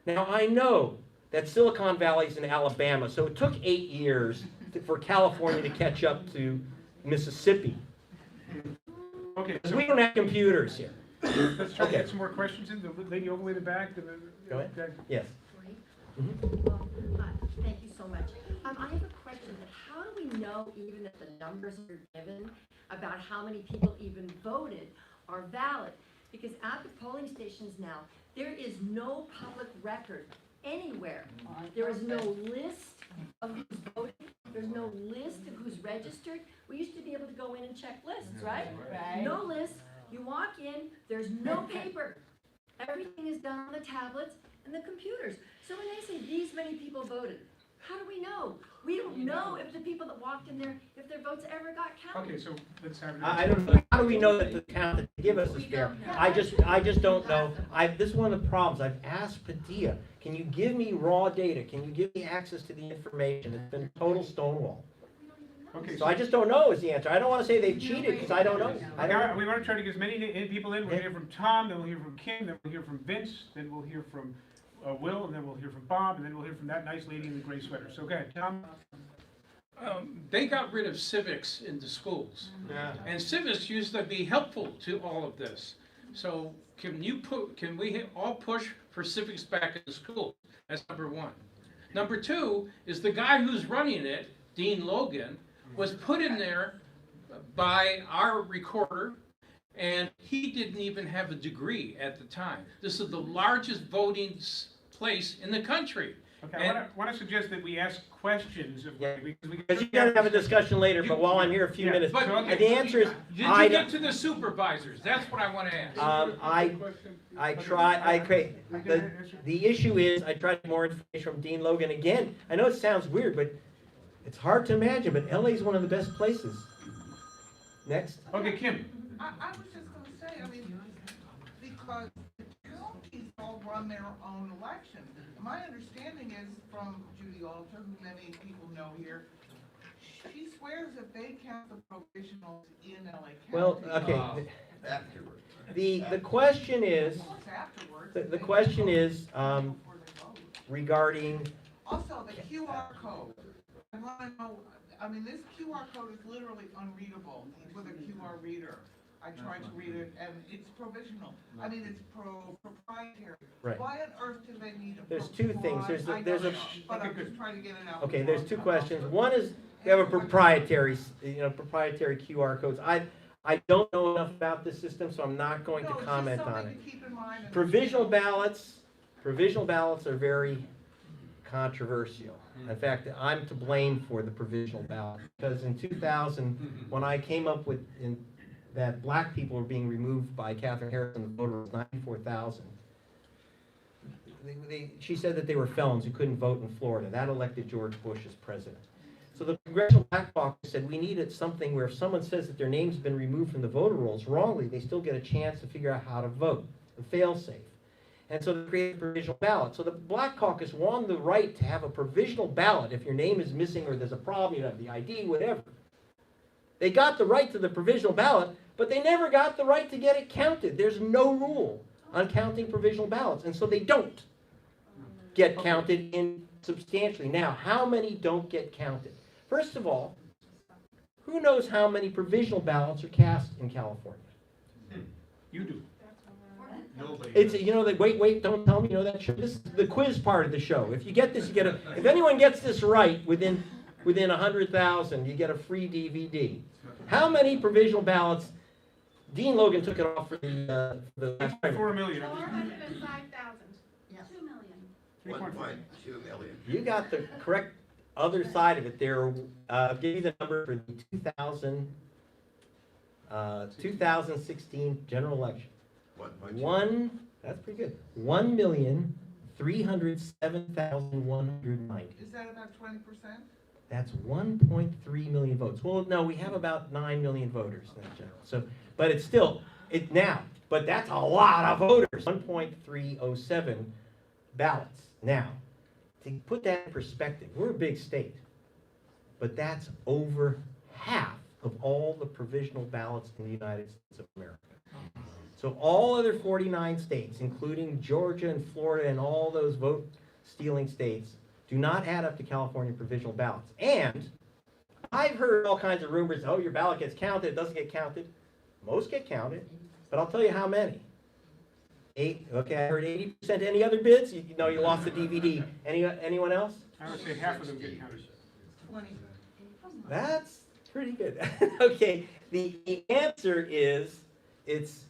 Now, I know that Silicon Valley's in Alabama, so it took 8 years for California to catch up to Mississippi. Okay, Because so we don't have computers here. let's try to Okay. get some more questions in. The lady all the way to the back. Go ahead. Yes. Thank you so much. I have a question. How do we know, even if the numbers are given, about how many people even voted are valid? Because at the polling stations now, there is no public record anywhere. There is no list of who's voting. There's no list of who's registered. We used to be able to go in and check lists, right? Right. No list. You walk in, there's no paper. Everything is done on the tablets and the computers. So when they say these many people voted, how do we know? We don't know if the people that walked in there, if their votes ever got counted. Okay, so let's have it. I don't know. How do we know that the count that they give us is fair? I just don't know. This is one of the problems. I've asked Padilla, can you give me raw data? Can you give me access to the information? It's been total stonewall. Okay, So I just don't know is the answer. I don't want to say they've cheated because I don't know. I don't know. We want to try to get as many people in. We'll hear from Tom, then we'll hear from Kim, then we'll hear from Vince, then we'll hear from Will, and then we'll hear from Bob, and then we'll hear from that nice lady in the gray sweater. So go ahead, Tom. They got rid of civics in the schools. Yeah. And civics used to be helpful to all of this. So can we all push for civics back in the school? That's number one. Number two is the guy who's running it, Dean Logan, was put in there by our recorder, and he didn't even have a degree at the time. This is the largest voting place in the country. Okay, I wanna suggest that we ask questions of Yeah. Greg, because we. Because you're gonna have a discussion later, but while I'm here a few Yeah. minutes, But, okay. the answer is, did I you don't- get to the supervisors? That's what I wanna ask. The issue is, I tried more information from Dean Logan again. I know it sounds weird, but it's hard to imagine, but LA is one of the best places. Next. Okay, Kim, I was just gonna say, I mean, because the counties all run their own election. My understanding is from Judy Alter, who many people know here, she swears that they count the provisionals in LA County. Well, okay. The question is, It's afterwards. the question is, Before they vote. regarding, Also, the QR code. I wanna know, I mean, this QR code is literally unreadable with a QR reader. I tried to read it and it's provisional. I mean, it's proprietary. Right. Why on earth do they need a? There's two things. There's a- I there's don't a- know, but I'm just trying to get it out. okay, there's two questions. One is, we have a proprietary, proprietary QR codes. I don't know enough about this system, so I'm not going to comment on it. No, it's just something to keep in mind. Provisional ballots are very controversial. In fact, I'm to blame for the provisional ballot, because in 2000, when I came up with, that black people were being removed by Catherine Harrison, the voter was 94,000. She said that they were felons who couldn't vote in Florida. That elected George Bush as president. So the Congressional Black Caucus said we needed something where if someone says that their name's been removed from the voter rolls wrongly, they still get a chance to figure out how to vote, a fail-safe. And so they created a provisional ballot. So the Black Caucus won the right to have a provisional ballot if your name is missing or there's a problem, you don't have the ID, whatever. They got the right to the provisional ballot, but they never got the right to get it counted. There's no rule on counting provisional ballots, and so they don't get counted in substantially. Now, how many don't get counted? First of all, who knows how many provisional ballots are cast in California? you do. Nobody. It's, wait, don't tell me, that show. This is the quiz part of the show. If you get this, if anyone gets this right within 100,000, you get a free DVD. How many provisional ballots? Dean Logan took it off for the last time. 4 million. 405,000. 2 million. 1.2 million. You got the correct other side of it there. I'll give you the number for the 2016 general election. That's pretty good. 1,307,190. Is that about 20%? That's 1.3 million votes. Well, no, we have about 9 million voters in general. So, but it's still, but that's a lot of voters. 1.307 ballots. Now, to put that in perspective, we're a big state, but that's over half of all the provisional ballots in the United States of America. So all other 49 states, including Georgia and Florida and all those vote-stealing states, do not add up to California provisional ballots. And I've heard all kinds of rumors, oh, your ballot gets counted, it doesn't get counted. Most get counted, but I'll tell you how many. 8, okay, I heard 80%. Any other bids? You lost the DVD. Anyone else? I would say half of them get counted. 20. That's pretty good. Okay, the answer is, it's,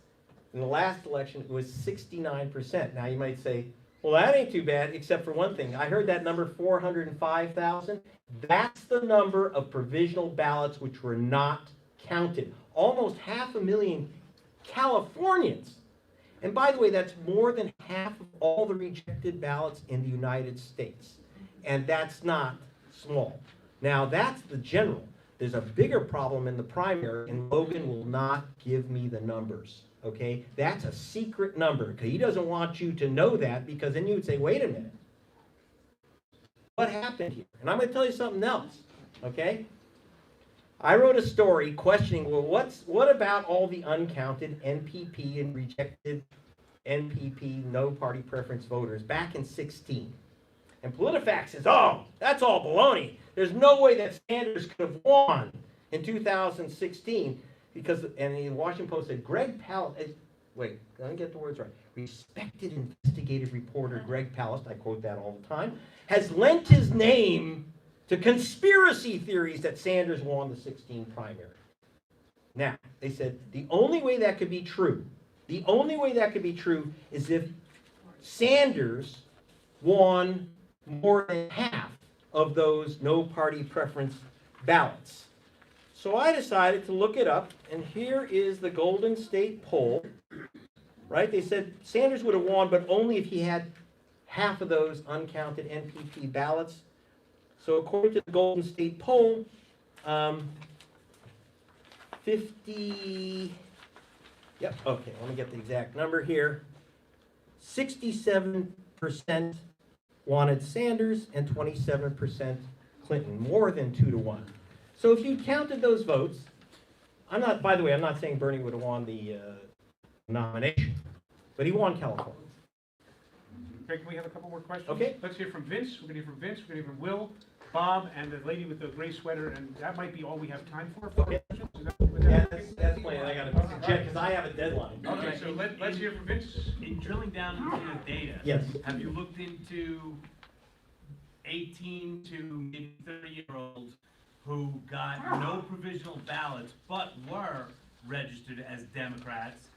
in the last election, it was 69%. Now you might say, well, that ain't too bad, except for one thing. I heard that number, 405,000. That's the number of provisional ballots which were not counted. Almost 500,000 Californians. And by the way, that's more than half of all the rejected ballots in the United States. And that's not small. Now, that's the general. There's a bigger problem in the primary, and Logan will not give me the numbers. Okay? That's a secret number, because he doesn't want you to know that, because then you would say, wait a minute. What happened here? And I'm going to tell you something else. Okay? I wrote a story questioning, well, what about all the uncounted NPP and rejected NPP, no party preference voters back in 16? And PolitiFact says, oh, that's all baloney. There's no way that Sanders could have won in 2016 because, and the Washington Post said, Greg Palast, wait, let me get the words right. Respected investigative reporter Greg Palast, I quote that all the time, has lent his name to conspiracy theories that Sanders won the 16 primary. Now, they said the only way that could be true, is if Sanders won more than half of those no party preference ballots. So I decided to look it up, and here is the Golden State poll, right? They said Sanders would have won, but only if he had half of those uncounted NPP ballots. So according to the Golden State poll, 50, yep, okay, let me get the exact number here. 67% wanted Sanders and 27% Clinton, more than 2 to 1. So if you counted those votes, by the way, I'm not saying Bernie would have won the nomination, but he won California. Greg, can we have a couple more questions? Okay. Let's hear from Vince, we're gonna hear from Vince, we're gonna hear from Will, Bob, and the lady with the gray sweater, and that might be all we have time for. Okay. Questions? Yeah, that's plenty, I gotta check, because I have a deadline. Okay, so let's hear from Vince. In drilling down into the data. Yes. Have you looked into 18 to maybe 30-year-olds who got no provisional ballots but were registered as Democrats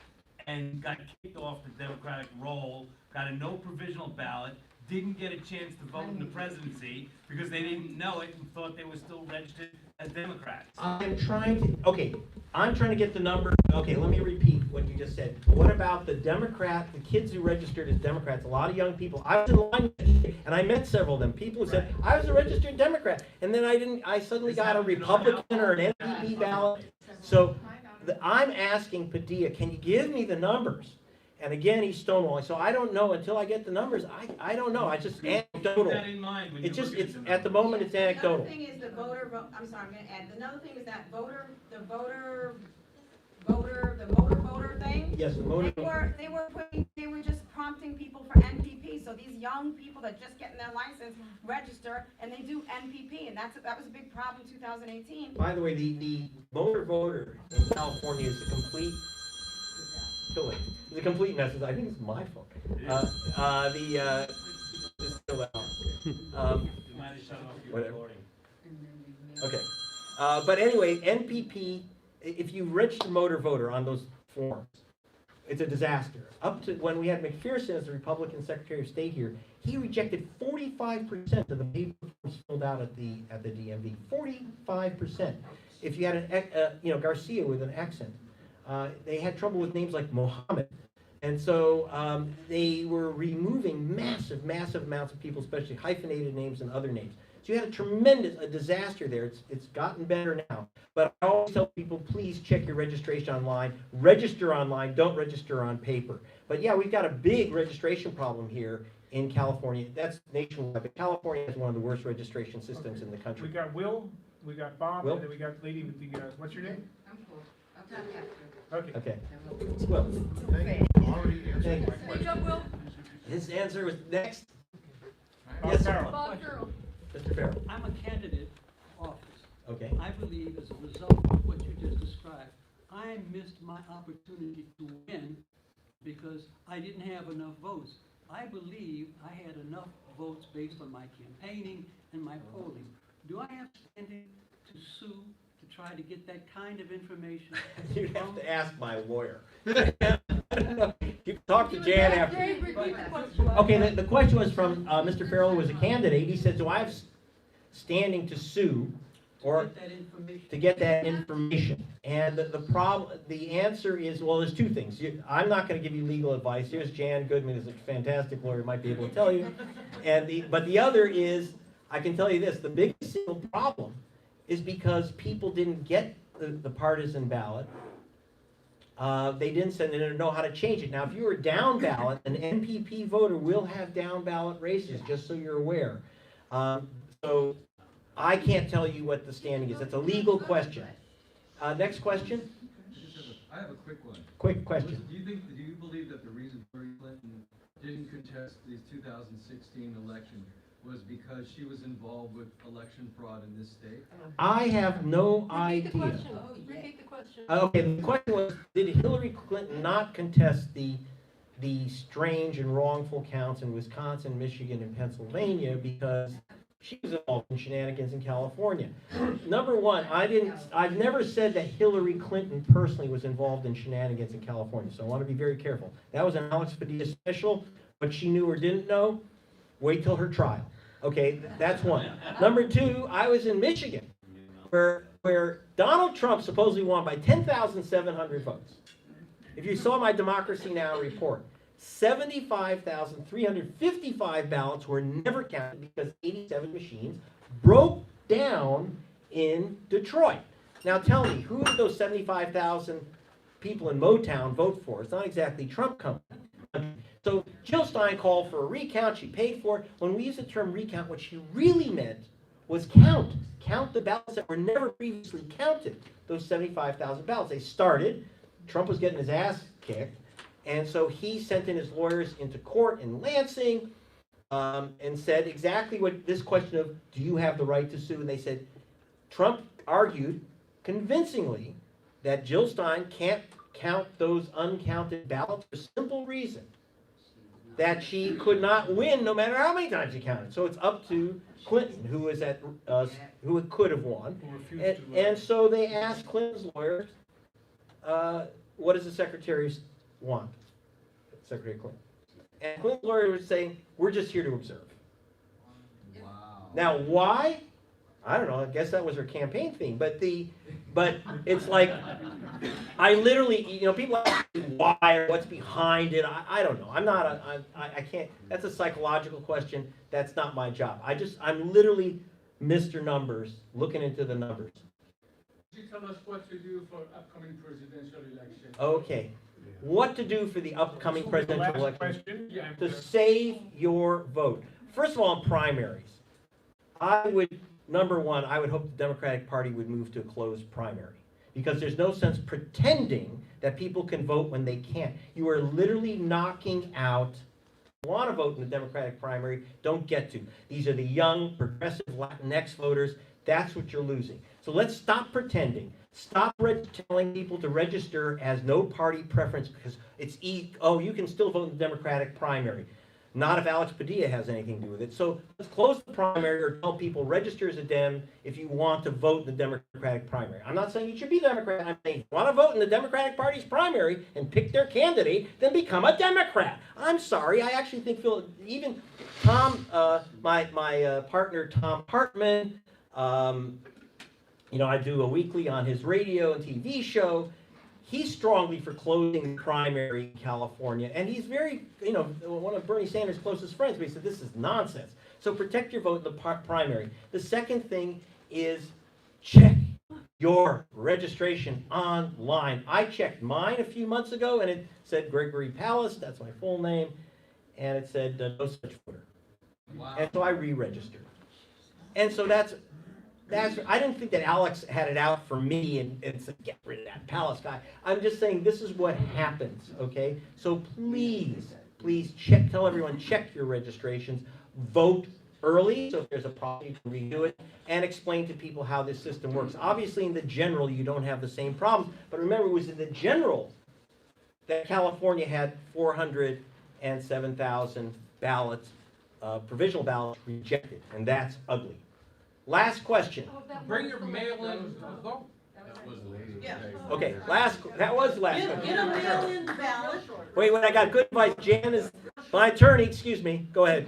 and got kicked off the Democratic roll, got a no provisional ballot, didn't get a chance to vote in the presidency because they didn't know it and thought they were still registered as Democrats? I'm trying to get the number. Okay, let me repeat what you just said. What about the kids who registered as Democrats, a lot of young people. I was in line yesterday, and I met several of them. People who said, I was a registered Democrat, and then I suddenly got a Republican or an NPP ballot. So I'm asking Padilla, can you give me the numbers? And again, he's stonewalling, so I don't know until I get the numbers. I don't know. I just anecdotal. Keep that in mind when It's you just look at the at the moment it's anecdotal. Another thing is the I'm sorry, I'm gonna add, another thing is that voter thing. Yes, the motor. They were just prompting people for NPP, so these young people that just getting their license register, and they do NPP, and that was a big problem in 2018. By the way, the motor voter in California is a complete It's a complete mess. I think it's my fault. It's still out. Whatever. Okay. But anyway, NPP, if you register motor voter on those forms, it's a disaster. Up to when we had McPherson as the Republican Secretary of State here, he rejected 45% of the paper forms filled out at the DMV. 45%. If you had Garcia with an accent, they had trouble with names like Mohammed. And so they were removing massive amounts of people, especially hyphenated names and other names. So you had a disaster there. It's gotten better now. But I always tell people, please check your registration online. Register online, don't register on paper. But yeah, we've got a big registration problem here in California. That's nationwide, but California has one of the worst registration systems in the country. We got Will, we got Bob, Will? and then we got the lady with the, what's your name? I'm cool. I'll talk after. Okay. Okay. Well, thank you. Good job, Will. His answer was next. Bob Yes, Farrell. Bob Farrell. Mr. Farrell. I'm a candidate for office. Okay. I believe as a result of what you just described, I missed my opportunity to win because I didn't have enough votes. I believe I had enough votes based on my campaigning and my polling. Do I have standing to sue to try to get that kind of information? You'd have to ask my lawyer. You can talk to Jan after. Dave, repeat the question. Okay, the question was from Mr. Farrell, who was a candidate. He said, do I have standing to sue or Get that information. to get that information? And the answer is, well, there's two things. I'm not going to give you legal advice. Here's Jan Goodman, who's a fantastic lawyer, might be able to tell you. But the other is, I can tell you this, the biggest single problem is because people didn't get the partisan ballot. They didn't know how to change it. Now, if you were down ballot, an NPP voter will have down ballot races, just so you're aware. So I can't tell you what the standing is. It's a legal question. Next question. I have a quick one. Quick question. Do you believe that the reason Hillary Clinton didn't contest the 2016 election was because she was involved with election fraud in this state? I have no Repeat the idea. question. Repeat the question. Okay, the question was, did Hillary Clinton not contest the strange and wrongful counts in Wisconsin, Michigan, and Pennsylvania because she was involved in shenanigans in California? Number one, I've never said that Hillary Clinton personally was involved in shenanigans in California, so I want to be very careful. That was an Alex Padilla special. What she knew or didn't know, wait till her trial. Okay, that's one. Number two, I was in Michigan, where Donald Trump supposedly won by 10,700 votes. If you saw my Democracy Now! Report, 75,355 ballots were never counted because 87 machines broke down in Detroit. Now tell me, who did those 75,000 people in Motown vote for? It's not exactly Trump company. So Jill Stein called for a recount, she paid for it. When we use the term recount, what she really meant was count the ballots that were never previously counted, those 75,000 ballots. They started, Trump was getting his ass kicked, and so he sent in his lawyers into court in Lansing and said exactly what this question of, do you have the right to sue? And they said, Trump argued convincingly that Jill Stein can't count those uncounted ballots for simple reason that she could not win no matter how many times he counted. So it's up to Clinton, who is at who could have won. And so they asked Clinton's lawyers, what does the secretary want? Secretary Clinton. And Clinton's lawyer was saying, we're just here to observe. Wow. Now why? I don't know, I guess that was her campaign theme, but it's like, I literally, people ask me why or what's behind it, I don't know, I can't, that's a psychological question, that's not my job. I'm literally Mr. Numbers, looking into the numbers. Could you tell us what to do for upcoming presidential election? Okay, what to do for the upcoming presidential election? To save your vote. First of all, in primaries, number one, I would hope the Democratic Party would move to a closed primary, because there's no sense pretending that people can vote when they can't. You are literally knocking out, want to vote in the Democratic primary, don't get to. These are the young, progressive Latinx voters. That's what you're losing. So let's stop pretending. Stop telling people to register as no party preference, because it's you can still vote in the Democratic primary. Not if Alex Padilla has anything to do with it. So let's close the primary, or tell people register as a Dem if you want to vote in the Democratic primary. I'm not saying you should be Democrat. I'm saying if you want to vote in the Democratic Party's primary and pick their candidate, then become a Democrat. I'm sorry. I actually think even Tom, my partner Tom Hartman, I do a weekly on his radio and TV show. He's strongly for closing the primary in California, and he's very, one of Bernie Sanders' closest friends, but he said this is nonsense. So protect your vote in the primary. The second thing is check your registration online. I checked mine a few months ago, and it said Gregory Palast, that's my full name, and it said no such voter. Wow. And so I re-registered. And so I didn't think that Alex had it out for me and said, get rid of that Palast guy. I'm just saying this is what happens, okay? So please tell everyone, check your registrations, vote early, so if there's a problem, you can redo it, and explain to people how this system works. Obviously, in the general, you don't have the same problems, but remember, it was in the general that California had 407,000 ballots, provisional ballots rejected, and that's ugly. Last question. Bring your mail-in vote. Yeah. Okay, that was the last question. Get a mail-in ballot. Wait, I got good advice. Jan is my attorney, excuse me. Go ahead.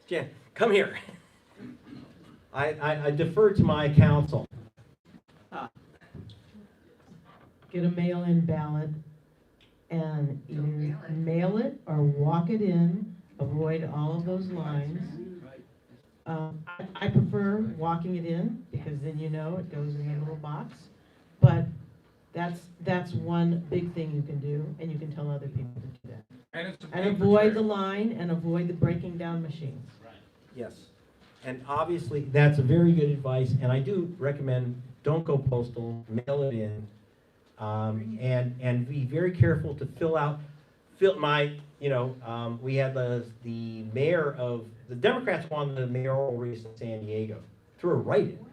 Jan, come here. I defer to my counsel. Get a mail-in ballot and either mail it or walk it in. Avoid all of those lines. I prefer walking it in, because then it goes in a little box. But that's one big thing you can do, and you can tell other people to do that. And avoid the line, and avoid the breaking down machines. Right. Yes. And obviously, that's a very good advice, and I do recommend don't go postal, mail it in, and be very careful to we had the mayor of, the Democrats won the mayoral race in San Diego through a write-in,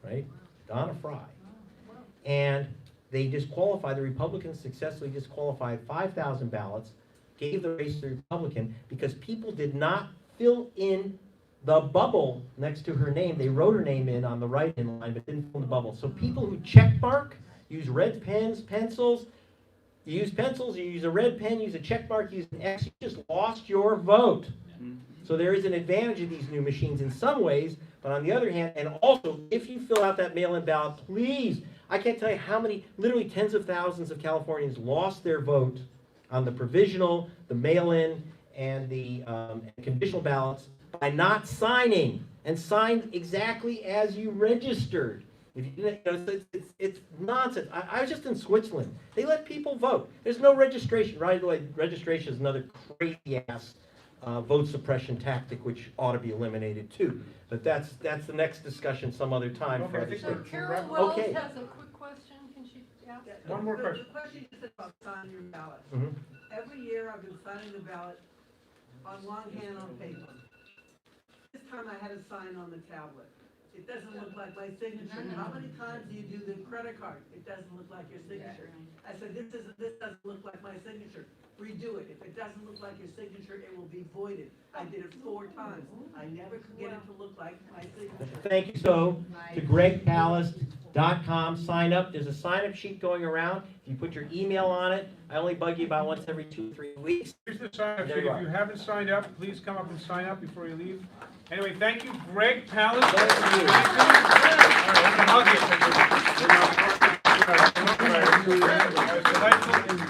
right? Donna Fry. And they disqualified, the Republicans successfully disqualified 5,000 ballots, gave the race to the Republican, because people did not fill in the bubble next to her name. They wrote her name in on the write-in line, but didn't fill in the bubble. So people who check mark, use red pens, pencils, you use pencils, you use a red pen, use a check mark, use an X, you just lost your vote. So So there is an advantage of these new machines in some ways, but on the other hand, and also, if you fill out that mail-in ballot, please, I can't tell you how many, literally tens of thousands of Californians lost their vote on the provisional, the mail-in, and the conditional ballots by not signing, and signed exactly as you registered. If you didn't, you know, it's nonsense. I was just in Switzerland. They let people vote. There's no registration. Right away, registration is another crazy ass vote suppression tactic, which ought to be eliminated too. But that's the next discussion some other time. Okay, I think So we're Carol Wells Okay. has a quick question, can she ask? One more question. The question is about signing your ballot. Mhm. Every year I've been signing the ballot on longhand on paper. This time I had to sign on the tablet. It doesn't look like my signature. How many times do you do the credit card? It doesn't look like your signature. I said, this doesn't look like my signature. Redo it. If it doesn't look like your signature, it will be voided. I did it 4 times. I never could get it to look like my signature. Thank you so to gregpalast.com. Sign up. There's a sign-up sheet going around. If you put your email on it, I only bug you about once every 2-3 weeks. Here's the sign-up There sheet. you If are. you haven't signed up, please come up and sign up before you leave. Anyway, thank you, Greg Palast. Thank you.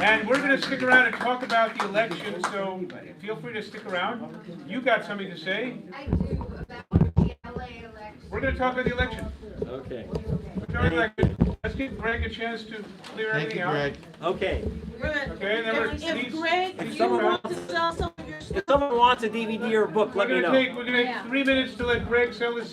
And we're gonna stick around and talk about the election, so feel free to stick around. You got something to say? I do, about the LA election. We're gonna talk about the election. Okay. Let's give Greg a chance to clear everything out. Okay. Okay, and then we're, If please, Greg, please you come around. want to sell some of your stuff. If someone wants a DVD or a book, let me know. We're gonna take 3 minutes to let Greg sell his stuff.